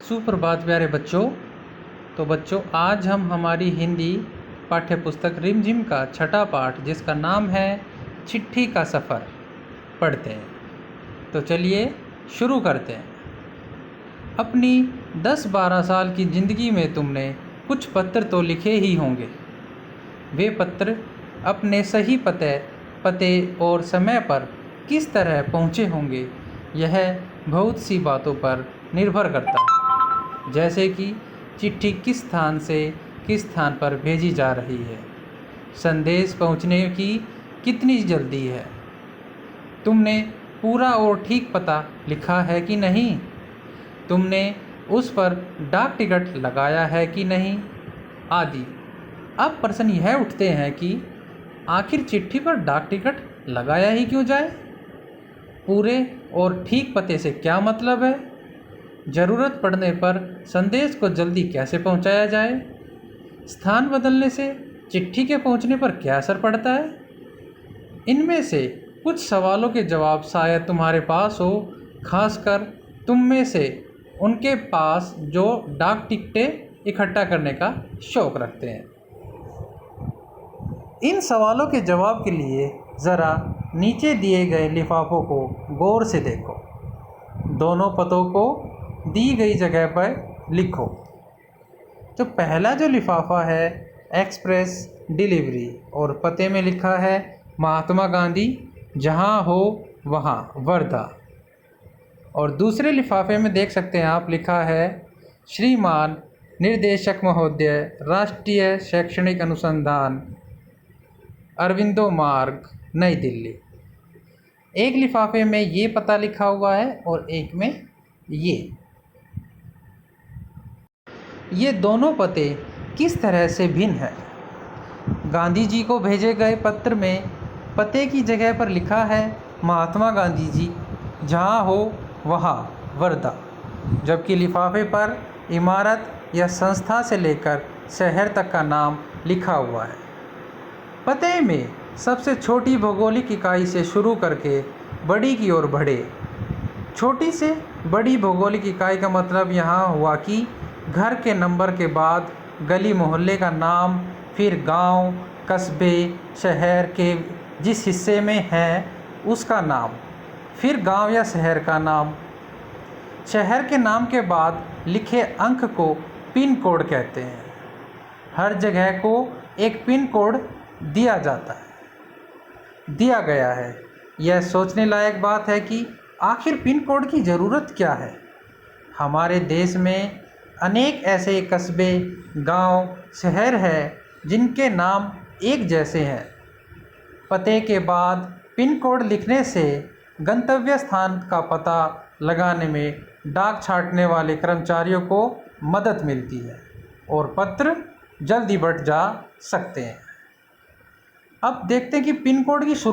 सुप्रभात प्यारे बच्चों। तो बच्चों, आज हम हमारी हिंदी पाठ्य पुस्तक रिमझिम का छठा पाठ, जिसका नाम है चिट्ठी का सफ़र, पढ़ते हैं। तो चलिए शुरू करते हैं। अपनी 10-12 साल की ज़िंदगी में तुमने कुछ पत्र तो लिखे ही होंगे। वे पत्र अपने सही पते और समय पर किस तरह पहुँचे होंगे, यह बहुत सी बातों पर निर्भर करता है। जैसे कि चिट्ठी किस स्थान से किस स्थान पर भेजी जा रही है, संदेश पहुंचने की कितनी जल्दी है, तुमने पूरा और ठीक पता लिखा है कि नहीं, तुमने उस पर डाक टिकट लगाया है कि नहीं, आदि। अब प्रश्न यह उठते हैं कि आखिर चिट्ठी पर डाक टिकट लगाया ही क्यों जाए? पूरे और ठीक पते से क्या मतलब है? ज़रूरत पड़ने पर संदेश को जल्दी कैसे पहुंचाया जाए? स्थान बदलने से चिट्ठी के पहुंचने पर क्या असर पड़ता है? इनमें से कुछ सवालों के जवाब शायद तुम्हारे पास हो, खासकर तुम में से उनके पास जो डाक टिकटें इकट्ठा करने का शौक़ रखते हैं। इन सवालों के जवाब के लिए ज़रा नीचे दिए गए लिफाफों को गौर से देखो। दोनों पतों को दी गई जगह पर लिखो। तो पहला जो लिफाफा है एक्सप्रेस डिलीवरी, और पते में लिखा है महात्मा गांधी, जहां हो वहां, वर्धा। और दूसरे लिफाफे में देख सकते हैं आप, लिखा है श्रीमान निर्देशक महोदय, राष्ट्रीय शैक्षणिक अनुसंधान, अरविंदो मार्ग, नई दिल्ली। एक लिफाफे में ये पता लिखा हुआ है और एक में ये दोनों पते किस तरह से भिन्न हैं? गांधी जी को भेजे गए पत्र में पते की जगह पर लिखा है महात्मा गांधी जी, जहां हो वहां, वर्धा, जबकि लिफाफे पर इमारत या संस्था से लेकर शहर तक का नाम लिखा हुआ है। पते में सबसे छोटी भौगोलिक इकाई से शुरू करके बड़ी की ओर बढ़े। छोटी से बड़ी भौगोलिक इकाई का मतलब यहाँ हुआ कि घर के नंबर के बाद गली मोहल्ले का नाम, फिर गांव, कस्बे, शहर के जिस हिस्से में है उसका नाम, फिर गांव या शहर का नाम। शहर के नाम के बाद लिखे अंक को पिन कोड कहते हैं। हर जगह को एक पिन कोड दिया गया है। यह सोचने लायक बात है कि आखिर पिन कोड की ज़रूरत क्या है? हमारे देश में अनेक ऐसे कस्बे, गांव, शहर हैं जिनके नाम एक जैसे हैं। पते के बाद पिन कोड लिखने से गंतव्य स्थान का पता लगाने में डाक छांटने वाले कर्मचारियों को मदद मिलती है और पत्र जल्दी बढ़ जा सकते हैं। अब देखते हैं कि पिन कोड की